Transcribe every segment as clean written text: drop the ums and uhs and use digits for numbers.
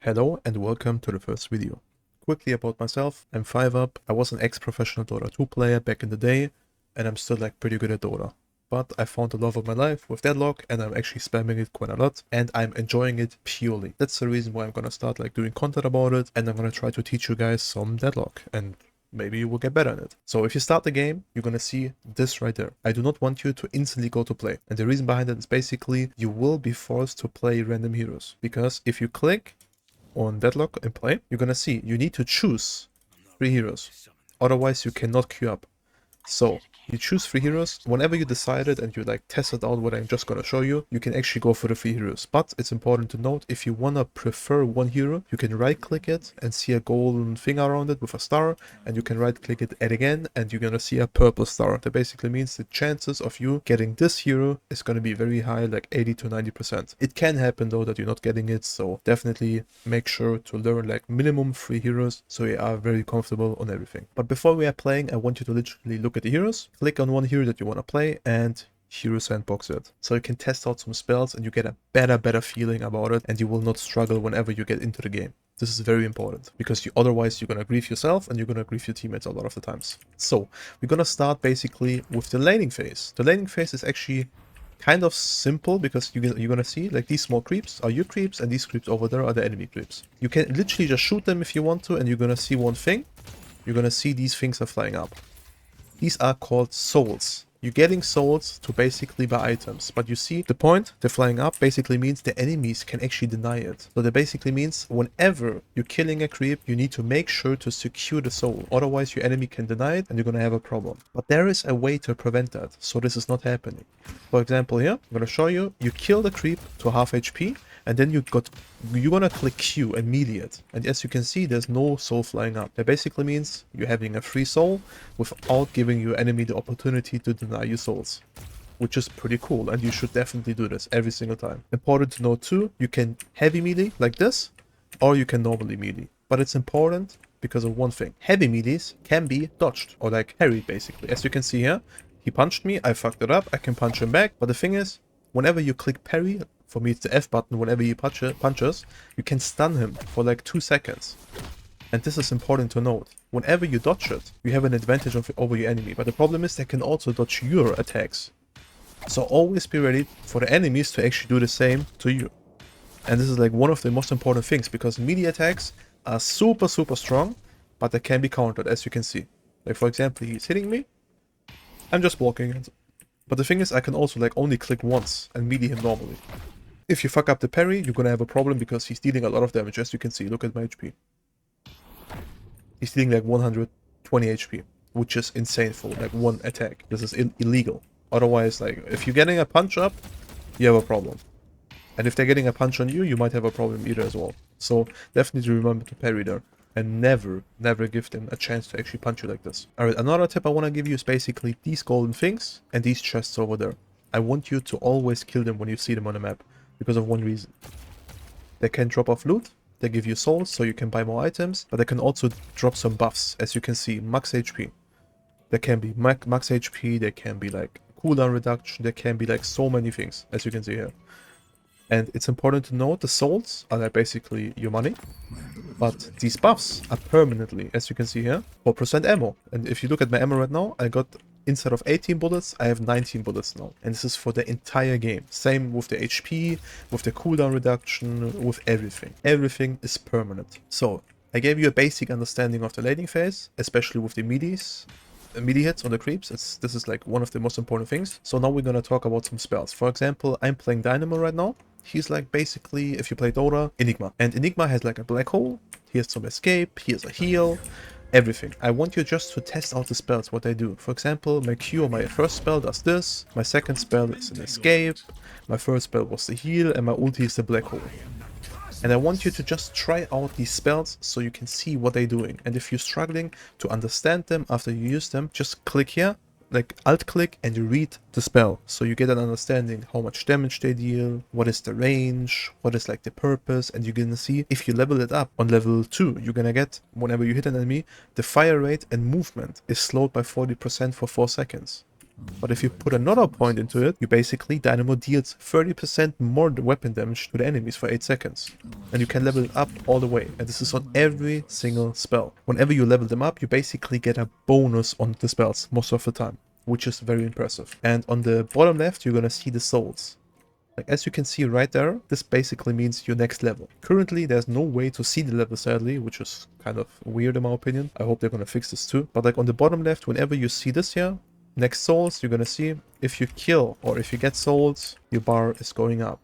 Hello and welcome to the first video. Quickly about myself, I'm 5 up, I was an ex-professional Dota 2 player back in the day, and I'm still like pretty good at Dota. But I found the love of my life with Deadlock, and I'm actually spamming it quite a lot, and I'm enjoying it purely. That's the reason why I'm gonna start like doing content about it, and I'm gonna try to teach you guys some Deadlock, and maybe you will get better at it. So if you start the game, you're gonna see this right there. I do not want you to instantly go to play. And the reason behind it is basically you will be forced to play random heroes. Because if you click on Deadlock and play, you're gonna see you need to choose 3 heroes. Otherwise you cannot queue up. So you choose 3 heroes. Whenever you decided and you like tested out what I'm just gonna show you, you can actually go for the 3 heroes. But it's important to note, if you wanna prefer one hero, you can right click it and see a golden thing around it with a star, and you can right click it again and you're gonna see a purple star. That basically means the chances of you getting this hero is gonna be very high, like 80 to 90%. It can happen though that you're not getting it, so definitely make sure to learn like minimum 3 heroes so you are very comfortable on everything. But before we are playing, I want you to literally look at the heroes, click on one hero that you want to play, and hero sandbox it. So you can test out some spells and you get a better feeling about it, and you will not struggle whenever you get into the game. This is very important because otherwise you're gonna grief yourself and you're gonna grief your teammates a lot of the times. So we're gonna start basically with the laning phase. The laning phase is actually kind of simple because you're gonna see like these small creeps are your creeps and these creeps over there are the enemy creeps. You can literally just shoot them if you want to, and you're gonna see one thing. You're gonna see these things are flying up. These are called souls. You're getting souls to basically buy items, but you see the point, they're flying up, basically means the enemies can actually deny it. So that basically means whenever you're killing a creep, you need to make sure to secure the soul. Otherwise your enemy can deny it and you're gonna have a problem. But there is a way to prevent that, so this is not happening. For example here, I'm gonna show you, you kill the creep to half HP, and then you're gonna click Q and melee it. And as you can see, there's no soul flying up. That basically means you're having a free soul without giving your enemy the opportunity to deny you souls, which is pretty cool, and you should definitely do this every single time. Important to note too, you can heavy melee like this, or you can normally melee. But it's important because of one thing. Heavy melees can be dodged, or like parried basically. As you can see here, he punched me, I fucked it up, I can punch him back, but the thing is, whenever you click parry, for me it's the F button, whenever he punches, you can stun him for like 2 seconds. And this is important to note. Whenever you dodge it, you have an advantage over your enemy, but the problem is they can also dodge your attacks. So always be ready for the enemies to actually do the same to you. And this is like one of the most important things, because melee attacks are super strong, but they can be countered, as you can see. Like for example, he's hitting me, I'm just blocking it. But the thing is, I can also like only click once and melee him normally. If you fuck up the parry, you're gonna have a problem because he's dealing a lot of damage, as you can see. Look at my HP. He's dealing like 120 HP, which is insane for like one attack. This is illegal. Otherwise, like, if you're getting a punch up, you have a problem. And if they're getting a punch on you, you might have a problem either as well. So definitely remember to parry there. And never give them a chance to actually punch you like this. Alright, another tip I want to give you is basically these golden things and these chests over there. I want you to always kill them when you see them on the map, because of one reason. They can drop off loot, they give you souls so you can buy more items, but they can also drop some buffs. As you can see, max HP. There can be max HP, there can be like cooldown reduction, there can be like so many things, as you can see here. And it's important to note, the souls are like basically your money, but these buffs are permanently, as you can see here, 4% ammo. And if you look at my ammo right now, I got, instead of 18 bullets, I have 19 bullets now. And this is for the entire game. Same with the HP, with the cooldown reduction, with everything. Everything is permanent. So, I gave you a basic understanding of the laning phase, especially with the melee hits on the creeps. This is like one of the most important things. So now we're gonna talk about some spells. For example, I'm playing Dynamo right now. He's like basically, if you play Dota, Enigma. And Enigma has like a black hole, he has some escape, he has a heal, everything. I want you just to test out the spells, what they do. For example, my Q on my first spell does this, my second spell is an escape, my first spell was the heal, and my ulti is the black hole. And I want you to just try out these spells so you can see what they're doing. And if you're struggling to understand them after you use them, just click here, like alt click, and you read the spell. So you get an understanding how much damage they deal, what is the range, what is like the purpose, and you're gonna see if you level it up on level 2, you're gonna get, whenever you hit an enemy, the fire rate and movement is slowed by 40% for 4 seconds. But if you put another point into it, you basically Dynamo deals 30% more weapon damage to the enemies for 8 seconds. And you can level it up all the way. And this is on every single spell. Whenever you level them up, you basically get a bonus on the spells most of the time, which is very impressive. And on the bottom left, you're gonna see the souls. Like, as you can see right there, this basically means your next level. Currently, there's no way to see the level, sadly, which is kind of weird in my opinion. I hope they're gonna fix this too. But like on the bottom left, whenever you see this here, next souls, you're gonna see if you kill or if you get souls, your bar is going up.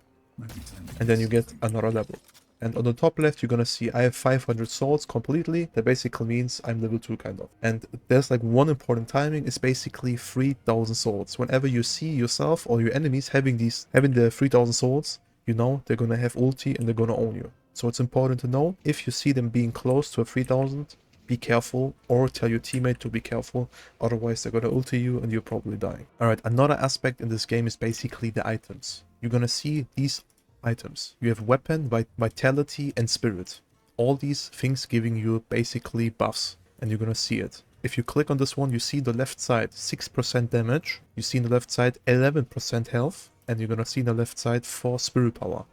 And then you get another level. And on the top left, you're gonna see I have 500 souls completely. That basically means I'm level 2 kind of. And there's like one important timing, is basically 3000 souls. Whenever you see yourself or your enemies having the 3000 souls, you know they're gonna have ulti and they're gonna own you. So it's important to know, if you see them being close to a 3000, be careful, or tell your teammate to be careful, otherwise they're gonna ulti you and you're probably dying. Alright, another aspect in this game is basically the items. You're gonna see these items. You have weapon, vitality, and spirit. All these things giving you basically buffs, and you're gonna see it. If you click on this one, you see the left side 6% damage, you see on the left side 11% health, and you're gonna see on the left side 4 spirit power.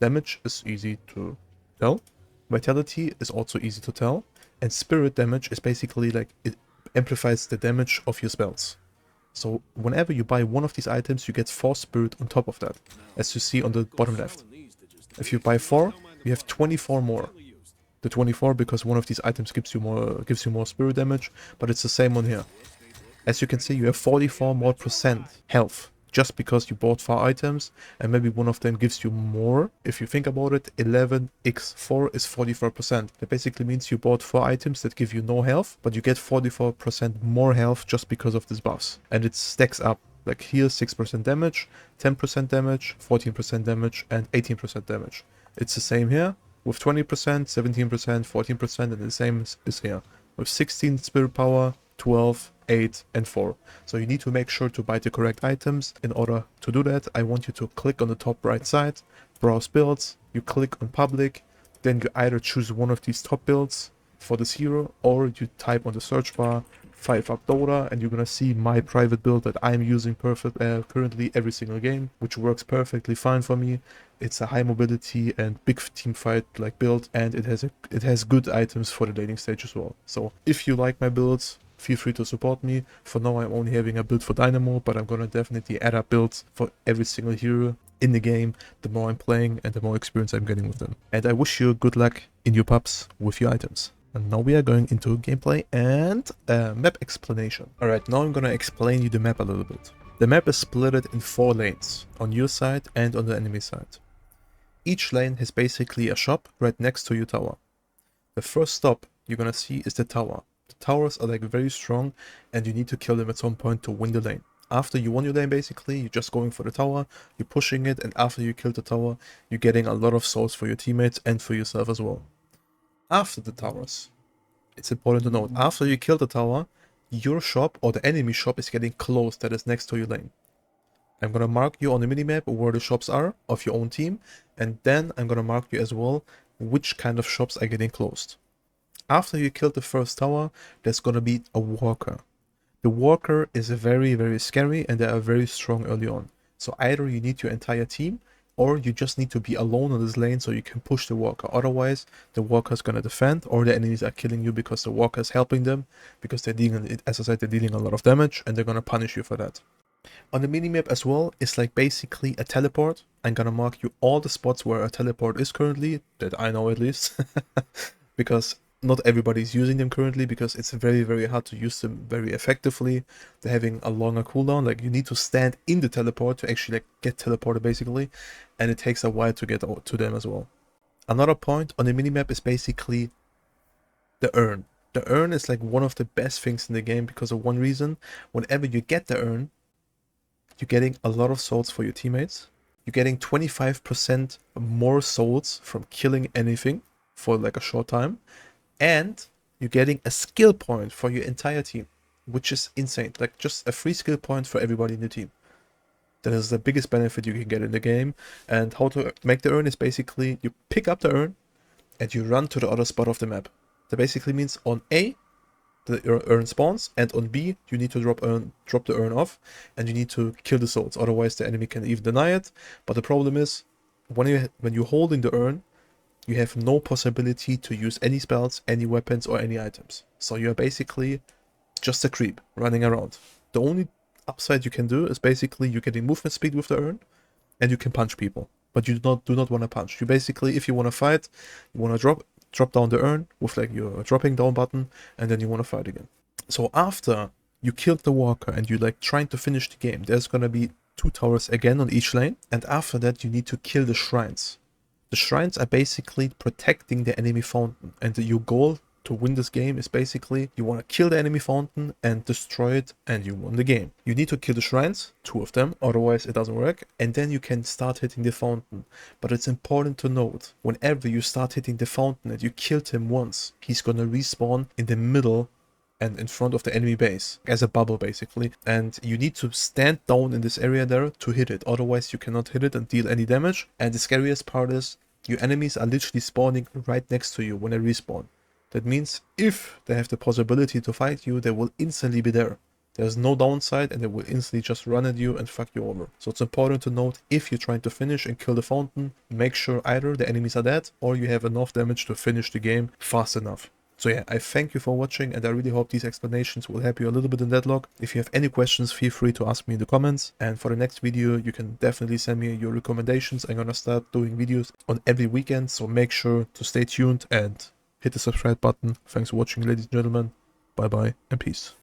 Damage is easy to tell, vitality is also easy to tell, and spirit damage is basically like it amplifies the damage of your spells. So whenever you buy one of these items, you get 4 spirit on top of that, as you see on the bottom left. If you buy 4, you have 24 more. The 24 because one of these items gives you more spirit damage, but it's the same on here. As you can see, you have 44 more % health, just because you bought 4 items, and maybe one of them gives you more. If you think about it, 11x4 is 44%. That basically means you bought 4 items that give you no health, but you get 44% more health just because of this buffs. And it stacks up. Like here, 6% damage, 10% damage, 14% damage, and 18% damage. It's the same here, with 20%, 17%, 14%, and the same is here. With 16 spirit power, 12, 8, and 4. So you need to make sure to buy the correct items. In order to do that, I want you to click on the top right side, browse builds, you click on public, then you either choose one of these top builds for this hero, or you type on the search bar 5-up Dota, and you're gonna see my private build that I'm using currently every single game, which works perfectly fine for me. It's a high mobility and big team fight like build, and it has good items for the laning stage as well. So if you like my builds, feel free to support me. For now, I'm only having a build for Dynamo, but I'm gonna definitely add up builds for every single hero in the game, the more I'm playing and the more experience I'm getting with them. And I wish you good luck in your pubs with your items. And now we are going into gameplay and map explanation. Alright, now I'm gonna explain you the map a little bit. The map is split in 4 lanes, on your side and on the enemy side. Each lane has basically a shop right next to your tower. The first stop you're gonna see is the tower. The towers are like very strong, and you need to kill them at some point to win the lane. After you won your lane, basically, you're just going for the tower, you're pushing it, and after you kill the tower, you're getting a lot of souls for your teammates and for yourself as well. After the towers, it's important to note, after you kill the tower, your shop or the enemy shop is getting closed, that is next to your lane. I'm gonna mark you on the minimap where the shops are of your own team, and then I'm gonna mark you as well which kind of shops are getting closed. After you kill the first tower, there's gonna be a walker. The walker is very, very scary, and they are very strong early on. So either you need your entire team, or you just need to be alone on this lane so you can push the walker. Otherwise, the walker is gonna defend, or the enemies are killing you because the walker is helping them, because they're dealing, as I said, they're dealing a lot of damage, and they're gonna punish you for that. On the minimap as well, it's like basically a teleport. I'm gonna mark you all the spots where a teleport is currently, that I know at least, because not everybody is using them currently, because it's very, very hard to use them very effectively. They're having a longer cooldown, like you need to stand in the teleport to actually like get teleported basically, and it takes a while to get to them as well. Another point on the minimap is basically the urn. The urn is like one of the best things in the game because of one reason. Whenever you get the urn, you're getting a lot of souls for your teammates. You're getting 25% more souls from killing anything for like a short time. And you're getting a skill point for your entire team, which is insane. Like just a free skill point for everybody in the team. That is the biggest benefit you can get in the game. And how to make the urn is basically you pick up the urn and you run to the other spot of the map. That basically means on A, the urn spawns, and on B you need to drop the urn off, and you need to kill the souls. Otherwise the enemy can even deny it. But the problem is, when you're holding the urn, you have no possibility to use any spells, any weapons, or any items. So you're basically just a creep running around. The only upside you can do is basically you get movement speed with the urn, and you can punch people. But you do not want to punch. You basically, if you want to fight, you want to drop down the urn with like your dropping down button, and then you want to fight again. So after you killed the walker and you like trying to finish the game, there's gonna be 2 towers again on each lane, and after that you need to kill the shrines. The shrines are basically protecting the enemy fountain, and your goal to win this game is basically you want to kill the enemy fountain and destroy it, and you won the game. You need to kill the shrines, 2 of them, otherwise it doesn't work, and then you can start hitting the fountain. But it's important to note, whenever you start hitting the fountain and you killed him once, he's gonna respawn in the middle and in front of the enemy base, as a bubble basically, and you need to stand down in this area there to hit it, otherwise you cannot hit it and deal any damage. And the scariest part is, your enemies are literally spawning right next to you when they respawn. That means if they have the possibility to fight you, they will instantly be there. There's no downside, and they will instantly just run at you and fuck you over. So it's important to note, if you're trying to finish and kill the fountain, make sure either the enemies are dead or you have enough damage to finish the game fast enough. So yeah, I thank you for watching, and I really hope these explanations will help you a little bit in Deadlock. If you have any questions, feel free to ask me in the comments. And for the next video, you can definitely send me your recommendations. I'm gonna start doing videos on every weekend, so make sure to stay tuned and hit the subscribe button. Thanks for watching, ladies and gentlemen. Bye bye and peace.